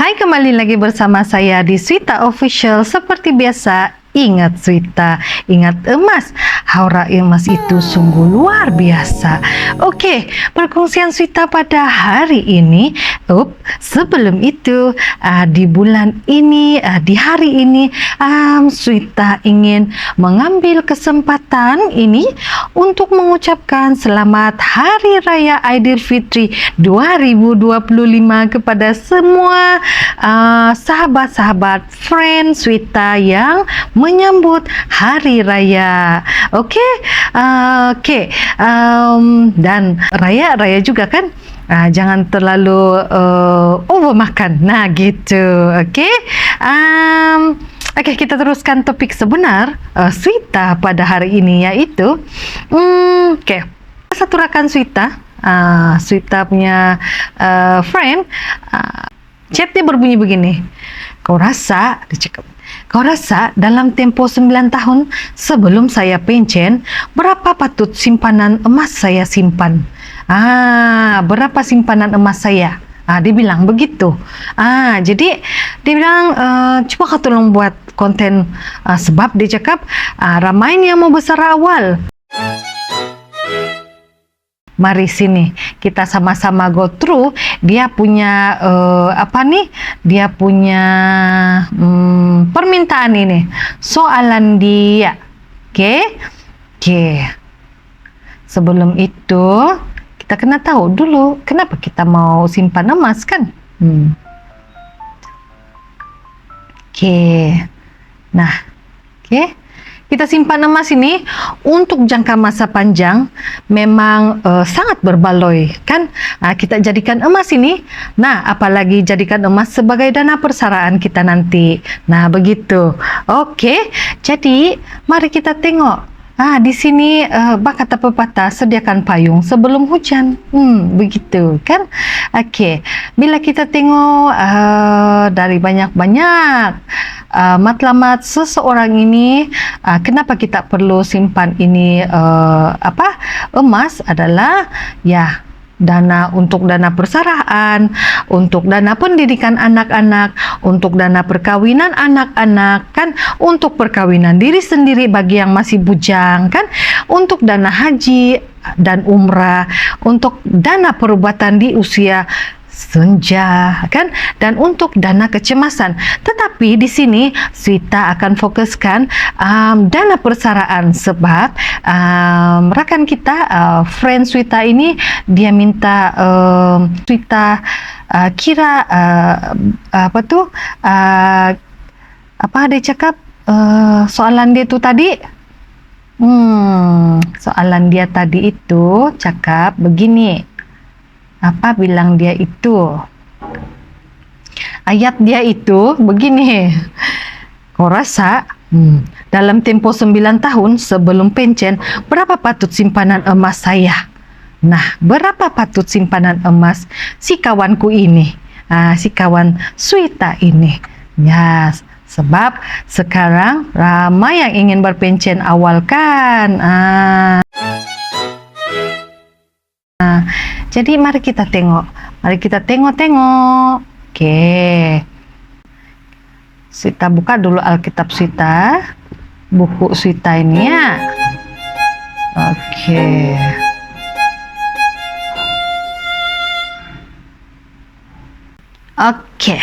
Hai, kembali lagi bersama saya di Swita Official. Seperti biasa, ingat Swita, ingat emas. Aura emas itu sungguh luar biasa. Oke, perkongsian Swita pada hari ini. Sebelum itu, di bulan ini, di hari ini, Swita ingin mengambil kesempatan ini untuk mengucapkan selamat Hari Raya Aidilfitri 2025 kepada semua sahabat-sahabat friend Swita yang menyambut Hari Raya. Oke. Dan raya juga kan, jangan terlalu over makan. Nah, gitu. Oke. Oke, kita teruskan topik sebenar Swita pada hari ini, yaitu satu rakan Swita, Swita punya friend, chatnya berbunyi begini. Kau rasa dalam tempo 9 tahun sebelum saya pencen, berapa patut simpanan emas saya simpan? Berapa simpanan emas saya? Dia bilang begitu. Jadi dia bilang, coba kau tolong buat konten, sebab dia cakap ramai yang mau besar awal. Mari sini kita sama-sama go through dia punya dia punya permintaan ini, soalan dia. Oke. Sebelum itu kita kena tahu dulu kenapa kita mau simpan emas, kan? Kita simpan emas ini untuk jangka masa panjang, memang sangat berbaloi, kan? Kita jadikan emas ini, apalagi jadikan emas sebagai dana persaraan kita nanti. Begitu. Oke, jadi mari kita tengok. Di sini kata pepatah, sediakan payung sebelum hujan. Begitu, kan? Oke, bila kita tengok dari banyak-banyak matlamat seseorang ini, kenapa kita perlu simpan ini emas adalah dana untuk dana persaraan, untuk dana pendidikan anak-anak, untuk dana perkawinan anak-anak, kan, untuk perkawinan diri sendiri bagi yang masih bujang, kan, untuk dana haji dan umrah, untuk dana perubatan di usia senja, kan, dan untuk dana kecemasan. Tetapi di sini Swita akan fokuskan dana persaraan, sebab rekan kita, friend Swita ini, dia minta Swita kira dia cakap, soalan dia tu tadi. Soalan dia tadi itu cakap begini. Apa bilang dia itu? Ayat dia itu begini. Kau rasa dalam tempo 9 tahun sebelum pencen, berapa patut simpanan emas saya? Berapa patut simpanan emas si kawanku ini? Si kawan Swita ini. Sebab sekarang ramai yang ingin berpencen awal, kan? Jadi mari kita tengok. Oke. Swita buka dulu Alkitab Swita, buku Swita ini, ya. Oke.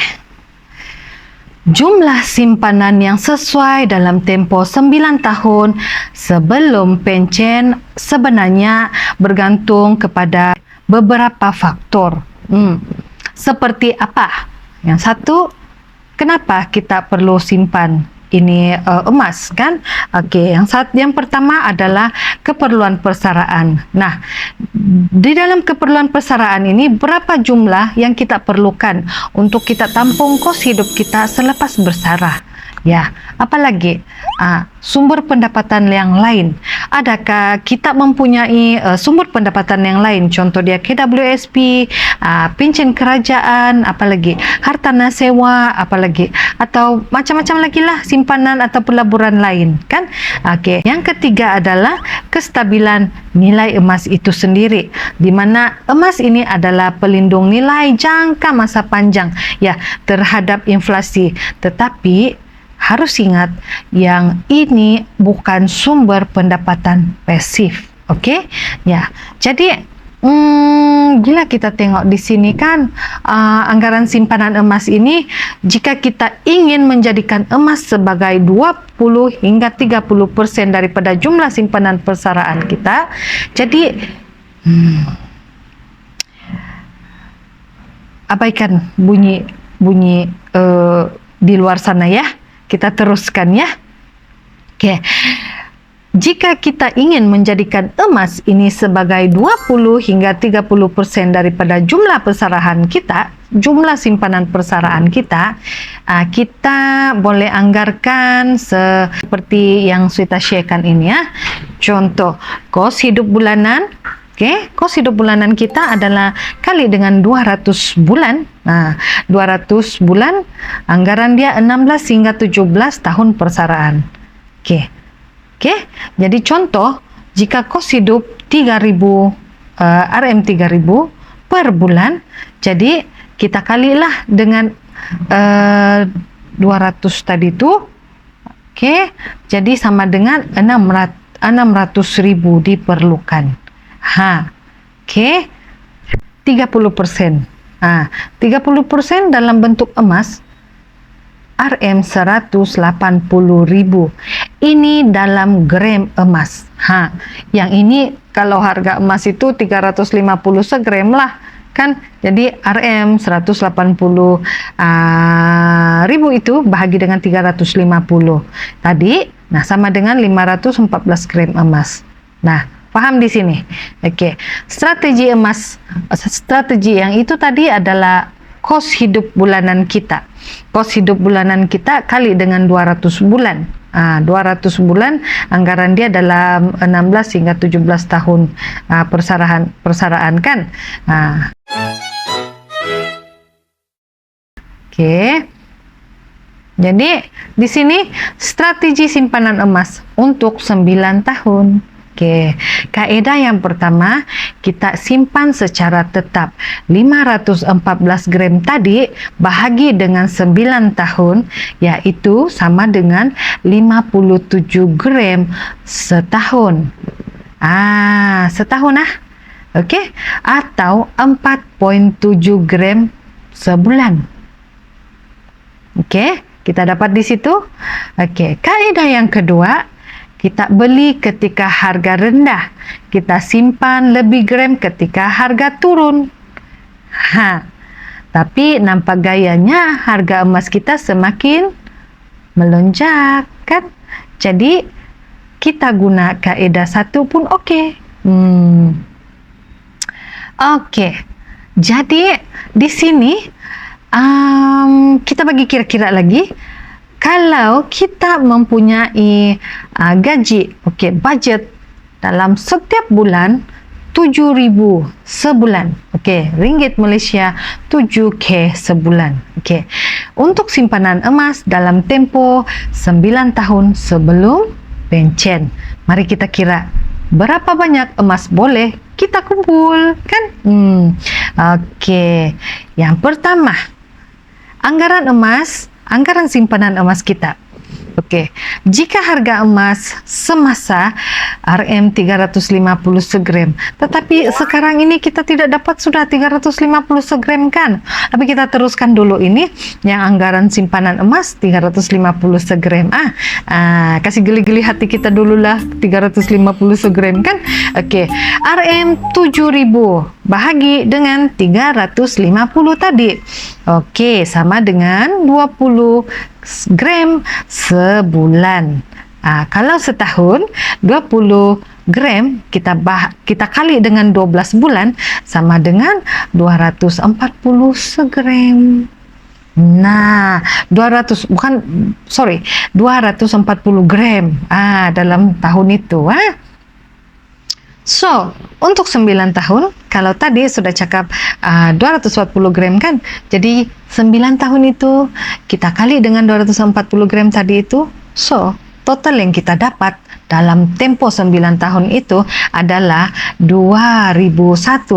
Jumlah simpanan yang sesuai dalam tempo 9 tahun sebelum pencen sebenarnya bergantung kepada beberapa faktor. Seperti apa? Yang satu, kenapa kita perlu simpan ini emas, kan? Yang pertama adalah keperluan persaraan. Di dalam keperluan persaraan ini, berapa jumlah yang kita perlukan untuk kita tampung kos hidup kita selepas bersarah? Ya, apalagi sumber pendapatan yang lain. Adakah kita mempunyai sumber pendapatan yang lain? Contoh dia KWSP, pencen kerajaan, apalagi hartanah sewa, apalagi atau macam-macam lagi lah simpanan atau pelaburan lain, kan? Okey. Yang ketiga adalah kestabilan nilai emas itu sendiri, di mana emas ini adalah pelindung nilai jangka masa panjang ya terhadap inflasi. Tetapi harus ingat yang ini bukan sumber pendapatan pasif. Okey? Ya. Jadi bila kita tengok di sini kan anggaran simpanan emas ini, jika kita ingin menjadikan emas sebagai 20 hingga 30% daripada jumlah simpanan persaraan kita, jadi abaikan bunyi di luar sana ya. Kita teruskan ya. Okey. Jika kita ingin menjadikan emas ini sebagai 20 hingga 30% daripada jumlah persaraan kita, jumlah simpanan persaraan kita, kita boleh anggarkan seperti yang Swita sharekan ini ya. Contoh, kos hidup bulanan. Okey, kos hidup bulanan kita adalah kali dengan 200 bulan. 200 bulan, anggaran dia 16 hingga 17 tahun persaraan. Okey. Okey, jadi contoh, jika kos hidup 3.000 RM3.000 per bulan, jadi kita kalilah dengan 200 tadi tu. Okey, jadi sama dengan 600.000 diperlukan. Okey. 30%. 30% dalam bentuk emas RM180.000. Ini dalam gram emas. Yang ini kalau harga emas itu 350 segram lah kan. Jadi RM 180.000 itu bahagi dengan 350 tadi, sama dengan 514 gram emas. Faham di sini? Okey. Strategi emas, strategi yang itu tadi adalah kos hidup bulanan kita. Kos hidup bulanan kita kali dengan 200 bulan. 200 bulan, anggaran dia dalam 16 hingga 17 tahun persaraan kan. Okey. Jadi di sini strategi simpanan emas untuk 9 tahun. Okey, kaedah yang pertama, kita simpan secara tetap 514 gram tadi bahagi dengan 9 tahun, iaitu sama dengan 57 gram setahun. Setahun okey, atau 4.7 gram sebulan. Okey, kita dapat di situ. Okey, kaedah yang kedua, kita beli ketika harga rendah, kita simpan lebih gram ketika harga turun. Tapi nampak gayanya harga emas kita semakin melonjak kan? Jadi kita guna kaedah satu pun okey. Okey. Jadi di sini kita bagi kira-kira lagi. Kalau kita mempunyai gaji, budget dalam setiap bulan 7.000 sebulan. Ringgit Malaysia 7K sebulan. Untuk simpanan emas dalam tempoh 9 tahun sebelum pencen. Mari kita kira berapa banyak emas boleh kita kumpul kan? Yang pertama, anggaran simpanan emas kita. Jika harga emas semasa RM350 segram, tetapi sekarang ini kita tidak dapat sudah 350 segram kan? Tapi kita teruskan dulu ini yang anggaran simpanan emas 350 segram. Kasih geli-geli hati kita dululah, 350 segram kan? RM7.000 bahagi dengan 350 tadi. Sama dengan 20 gram sebulan. Kalau setahun 20 gram kita kali dengan 12 bulan sama dengan 240 segram. Nah, 200 bukan, sorry, 240 gram dalam tahun itu. So, untuk 9 tahun, kalau tadi sudah cakap 240 gram kan, jadi 9 tahun itu kita kali dengan 240 gram tadi itu, so total yang kita dapat dalam tempo 9 tahun itu adalah 2160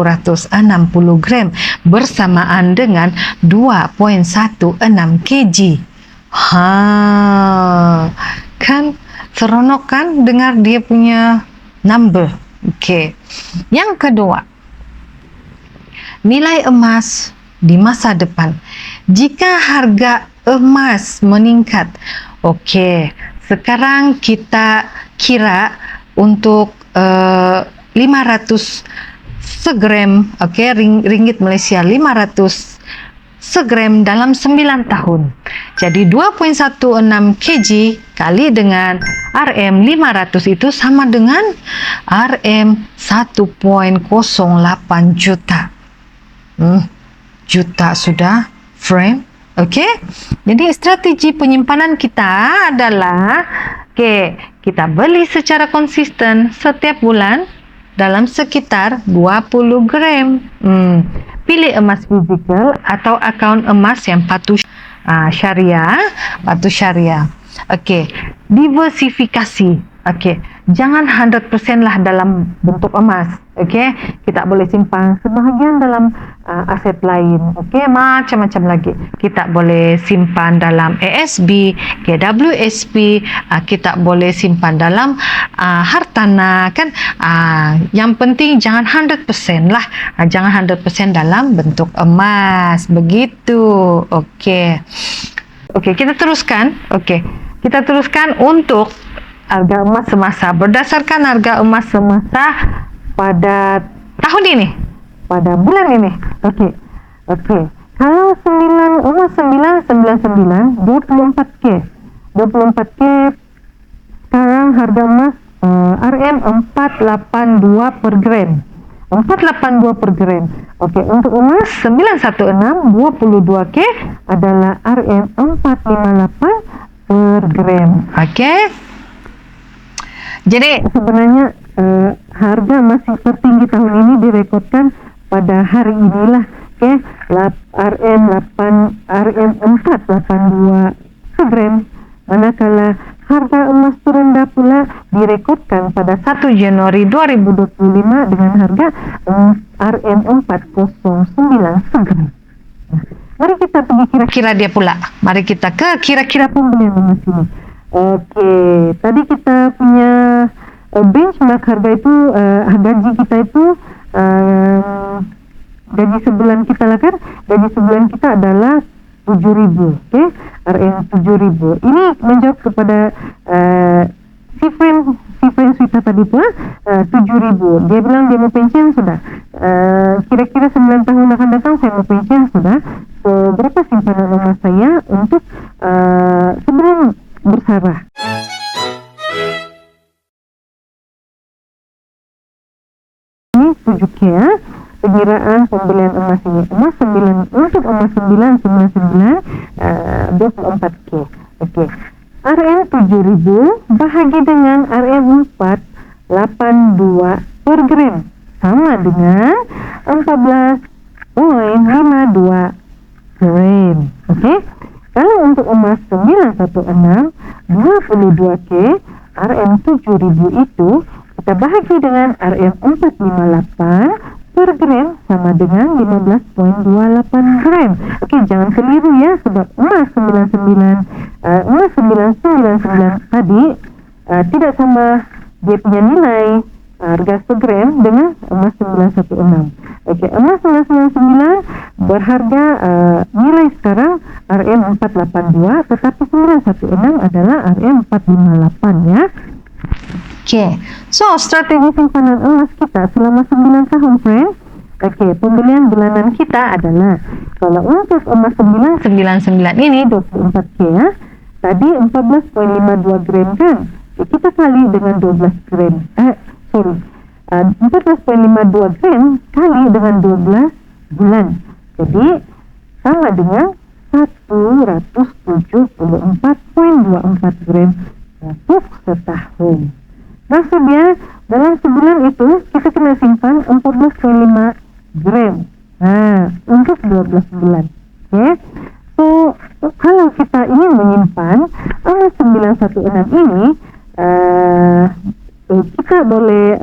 gram bersamaan dengan 2.16 kg. Kan seronok kan dengar dia punya number. Oke. Yang kedua, nilai emas di masa depan. Jika harga emas meningkat, sekarang kita kira untuk 500 segram, ringgit Malaysia 500 segram dalam 9 tahun. Jadi 2.16 kg kali dengan RM 500 itu sama dengan RM 1.08 juta. Juta sudah, friend. Jadi strategi penyimpanan kita adalah kita beli secara konsisten setiap bulan dalam sekitar 20 gram. Pilih emas fizikal atau akaun emas yang patuh syariah. Diversifikasi. Jangan 100% lah dalam bentuk emas. Kita boleh simpan sebahagian dalam aset lain. Macam-macam lagi. Kita boleh simpan dalam ASB, KWSP, kita boleh simpan dalam hartana kan. Yang penting jangan 100% lah. Jangan 100% dalam bentuk emas. Begitu. Kita teruskan. Kita teruskan untuk harga emas semasa. Berdasarkan harga emas semasa pada tahun ini, pada bulan ini. Kalau emas 999 24K sekarang harga emas RM 482 per gram. 482 per gram. Untuk emas 916 22K adalah RM 458 per gram. Jadi sebenarnya harga emas tertinggi tahun ini direkodkan pada hari inilah. RM 482 per gram. Manakala harga emas terendah pula direkodkan pada 1 Januari 2025 dengan harga RM 409 per gram. Mari kita pergi kira-kira dia pula. Mari kita ke kira-kira pembelian emas ini. Tadi kita punya benchmark harga itu, gaji kita itu, gaji sebulan kita lah kan, gaji sebulan kita adalah 7.000, RM 7.000. Ini menjawab kepada si friend Swita tadi tu, 7.000. Dia bilang dia mau pensiun sudah. Kira-kira 9 tahun akan datang saya mau pensiun sudah. So, berapa simpanan emas saya untuk sebelum bersarah? Ini 7K ya. Perkiraan pembelian emas ini. Untuk emas 999 24K. RM 7.000 bahagi dengan RM 482 per gram sama dengan 14.52 gram. Kalau untuk emas 916 22K RM 7.000 itu kita bahagi dengan RM 458 per gram sama dengan 15.28 gram. Jangan keliru ya, sebab emas 999 tadi tidak sama dia punya nilai harga segram dengan emas 916. Emas 999 berharga nilai sekarang RM 482, tetapi 916 adalah RM 458 ya. So strategi simpanan emas kita selama 9 tahun, friend. Pembelian bulanan kita adalah, kalau untuk emas 999 ini 24K ya, tadi 14.52 gram kan, kita kali dengan 12 gram. 14.52 gram kali dengan 12 bulan. Jadi sama dengan 174,24 gram untuk setahun. Maksudnya dalam sebulan itu kita kena simpan 14,5 gram. Untuk 12 bulan. Oke. So, kalau kita ingin menyimpan emas 916 ini, kita boleh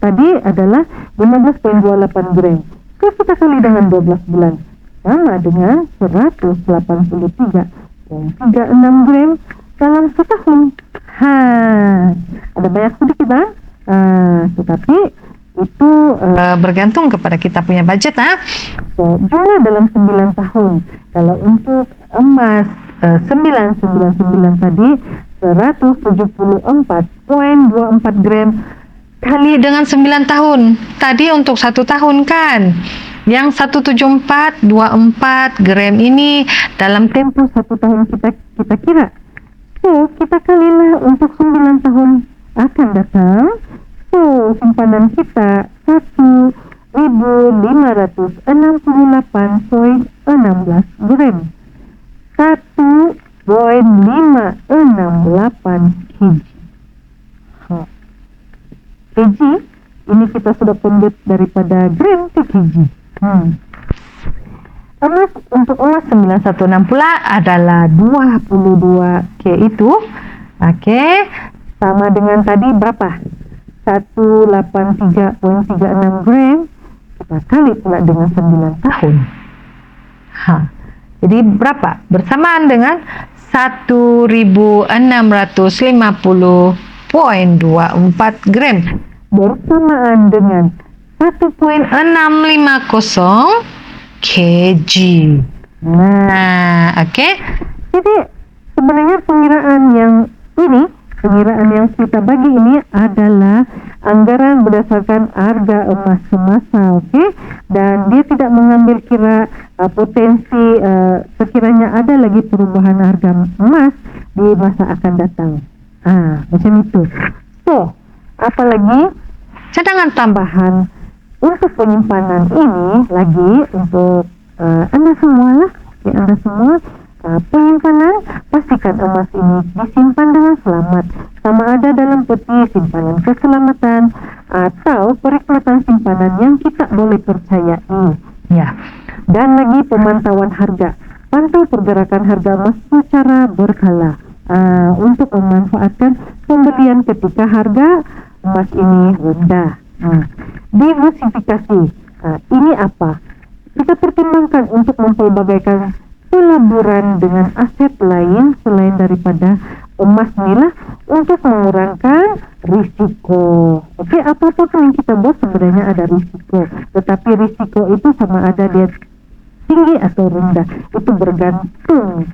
tadi adalah 15,28 gram. Kalau kita kali dengan 12 bulan sama dengan 183,36 gram dalam setahun. Ada banyak sedikit tetapi itu bergantung kepada kita punya budget. So, jumlah dalam 9 tahun. Kalau untuk emas 999 tadi 174,24 gram Kali dengan 9 tahun. Tadi untuk 1 tahun kan. Yang 174,24 gram ini dalam tempo 1 tahun kita kira. So, kita kalilah untuk 9 tahun akan datang. So, simpanan kita 1.568,16 gram. 1,568 kg. Kg ini kita sudah convert daripada gram ke kg. Emas untuk emas 916 pula adalah 22 K itu. Oke, sama dengan tadi berapa? 183,36 gram. Kita kali pula dengan 9 tahun. Jadi berapa? Bersamaan dengan 1.650,24 gram. Bersamaan dengan 1,650 kg. Oke. Jadi sebenarnya pengiraan yang kita bagi ini adalah anggaran berdasarkan harga emas semasa, dan dia tidak mengambil kira potensi sekiranya ada lagi perubahan harga emas di masa akan datang. Macam itu. So, apalagi cadangan tambahan untuk penyimpanan ini lagi untuk Anda semua penyimpanan, pastikan emas ini disimpan dengan selamat, sama ada dalam peti simpanan keselamatan atau perkhidmatan simpanan yang kita boleh percayai. Dan lagi pemantauan harga, pantau pergerakan harga emas secara berkala untuk memanfaatkan pembelian ketika harga emas ini rendah. Diversifikasi, ini apa? Kita pertimbangkan untuk mempelbagaikan pelaburan dengan aset lain selain daripada emas inilah untuk mengurangkan risiko. Apa-apa yang kita buat sebenarnya ada risiko, tetapi risiko itu sama ada dia tinggi atau rendah, itu bergantung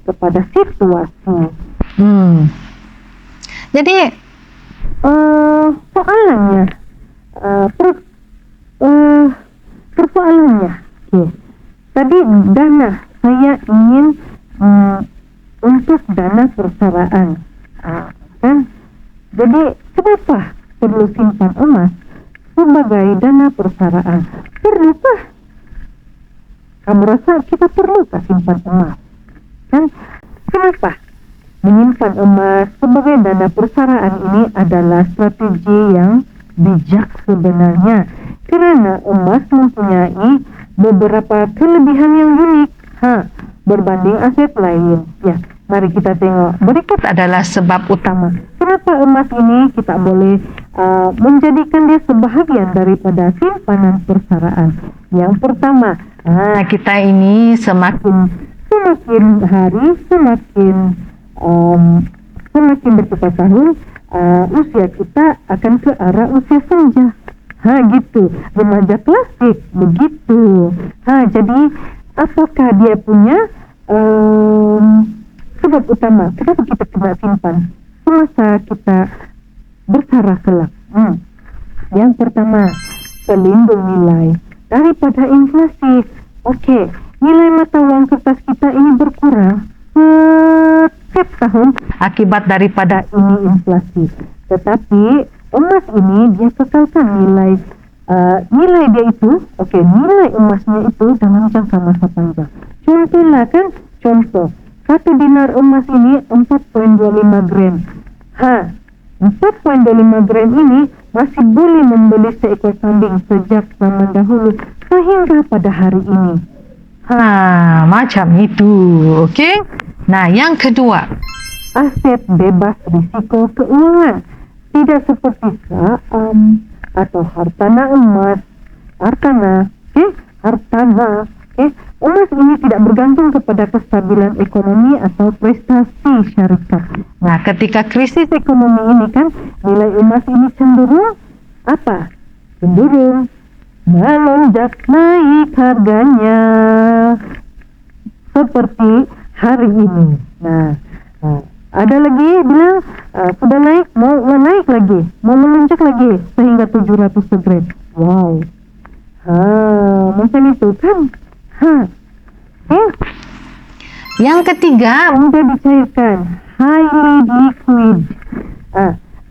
kepada situasi. Jadi persoalannya tadi dana, saya ingin untuk dana persaraan, kan? Jadi kenapa perlu simpan emas sebagai dana persaraan? Perlukah? Kamu rasa kita perlukah simpan emas? Kan? Kenapa? Menyimpan emas sebagai dana persaraan ini adalah strategi yang bijak sebenarnya, karena emas mempunyai beberapa kelebihan yang unik berbanding aset lain. Mari kita tengok. Berikut adalah sebab utama kenapa emas ini kita boleh menjadikan dia sebahagian daripada simpanan persaraan. Yang pertama, kita ini semakin hari semakin bertambah tahun, usia kita akan ke arah usia senja. Gitu, remaja klasik begitu. Jadi apakah dia punya sebab utama kenapa kita kena simpan semasa kita bersarah kelak? Yang pertama, pelindung nilai daripada inflasi. Nilai mata uang kertas kita ini berkurang setiap tahun akibat daripada ini inflasi. Tetapi emas ini dia kekalkan nilai dia itu, nilai emasnya itu dalam jangka masa panjang. Contohlah kan, Contoh, 1 dinar emas ini 4,25 gram. 4,25 gram ini masih boleh membeli seekor kambing sejak zaman dahulu sehingga pada hari ini. Macam itu. Okey. Nah, yang kedua, Aset bebas risiko keuangan, tidak seperti saham atau hartana emas. Hartana. Emas ini tidak bergantung kepada kestabilan ekonomi atau prestasi syarikat. Nah, ketika krisis ekonomi ini kan, nilai emas ini cenderung apa? Cenderung melonjak naik harganya. Seperti hari ini. Nah, ada lagi bilang sudah naik, mau naik lagi, mau melonjak lagi sehingga 700 gram. Wow. Macam itu kan. yang ketiga, Mudah dicairkan, highly liquid.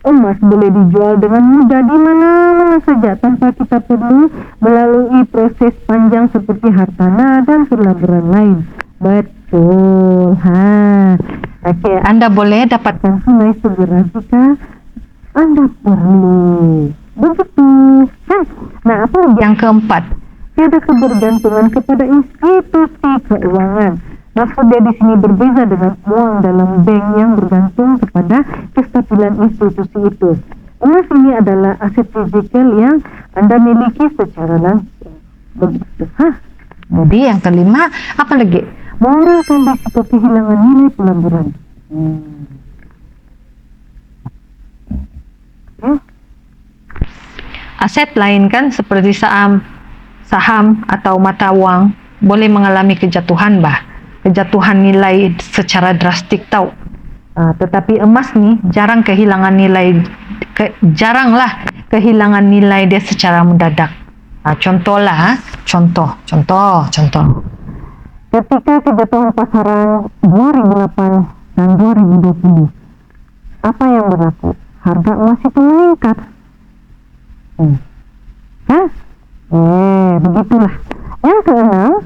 Emas boleh dijual dengan mudah di mana-mana saja tanpa kita perlu melalui proses panjang seperti hartana dan pelaburan lain. Betul. Okey, anda boleh dapatkan tunai segera jika Anda perlu. Begitu. Nah, apa lagi? yang keempat. Tiada kebergantungan kepada institusi keuangan. Maksudnya di sini berbeza dengan uang dalam bank yang bergantung kepada kestabilan institusi itu. Emas ini adalah aset fisikal yang Anda miliki secara langsung. Begitu. Jadi yang kelima, apa lagi? Mengurangkan risiko kehilangan nilai pelaburan. Aset lain kan seperti saham atau mata uang boleh mengalami kejatuhan nilai secara drastik tau. Tetapi emas nih jaranglah kehilangan nilai dia secara mendadak. Contoh. Ketika kejatuhan pasaran 2008 dan 2020, apa yang berlaku? Harga emas itu meningkat. Begitulah. Yang keenam,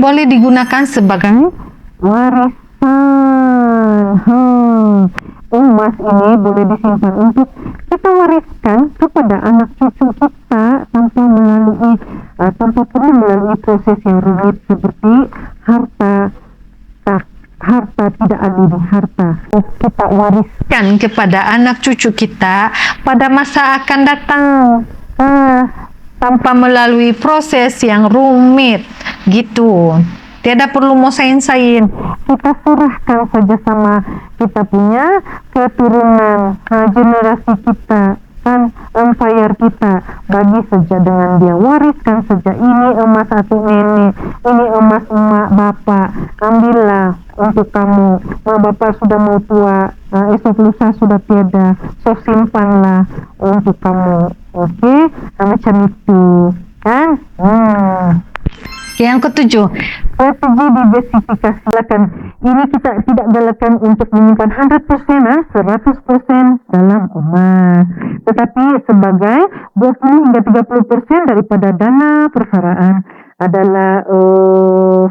boleh digunakan sebagai warisan. Emas ini boleh disimpan untuk kita wariskan kepada anak cucu kita tanpa perlu melalui proses yang rumit seperti harta tidak adil. Harta kita wariskan kepada anak cucu kita pada masa akan datang. Tanpa melalui proses yang rumit gitu. Tiada perlu mau sain-sain. Kita serahkan saja sama kita punya keturunan, generasi kita, kan empire kita. Bagi saja dengan dia, wariskan saja. Ini emas atuk nenek, ini emas emak bapak. Ambillah untuk kamu. Mak bapak sudah mau tua, esok lusa sudah tiada. So simpanlah untuk kamu. Okey, macam itu kan. Yang ketujuh, strategi diversifikasi. Ini kita tidak galakkan untuk menyimpan 100% dalam emas, tetapi sebagai 20 hingga 30% daripada dana persaraan adalah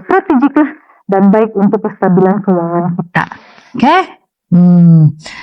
strategik dan baik untuk kestabilan keuangan kita.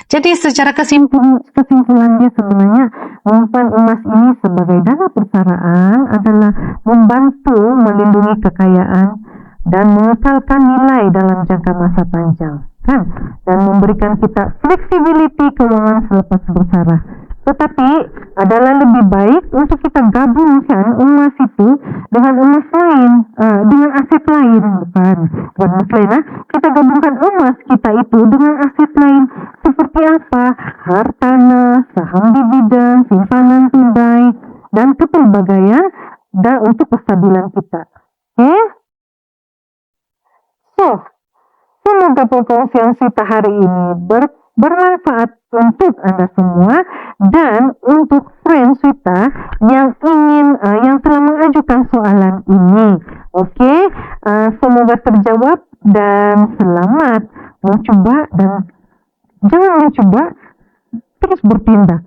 Jadi secara kesimpulannya sebenarnya menyimpan emas ini sebagai dana persaraan adalah membantu melindungi kekayaan dan mengekalkan nilai dalam jangka masa panjang, kan? Dan memberikan kita flexibility keuangan selepas bersarah. Tetapi adalah lebih baik untuk kita gabungkan emas itu dengan emas lain, dengan aset lain, bukan emas lain. Kita gabungkan emas kita itu dengan aset lain seperti apa? Hartana, saham dividen, simpanan tunai, dan kepelbagaian dan untuk kestabilan kita. Semoga perkongsian kita hari ini bermanfaat untuk Anda semua dan untuk friends kita yang telah mengajukan soalan ini. Semoga terjawab dan selamat mencoba, dan jangan mencoba, terus bertindak.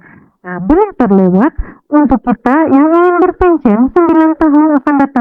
Belum terlewat untuk kita yang ingin berpensiun 9 tahun akan datang.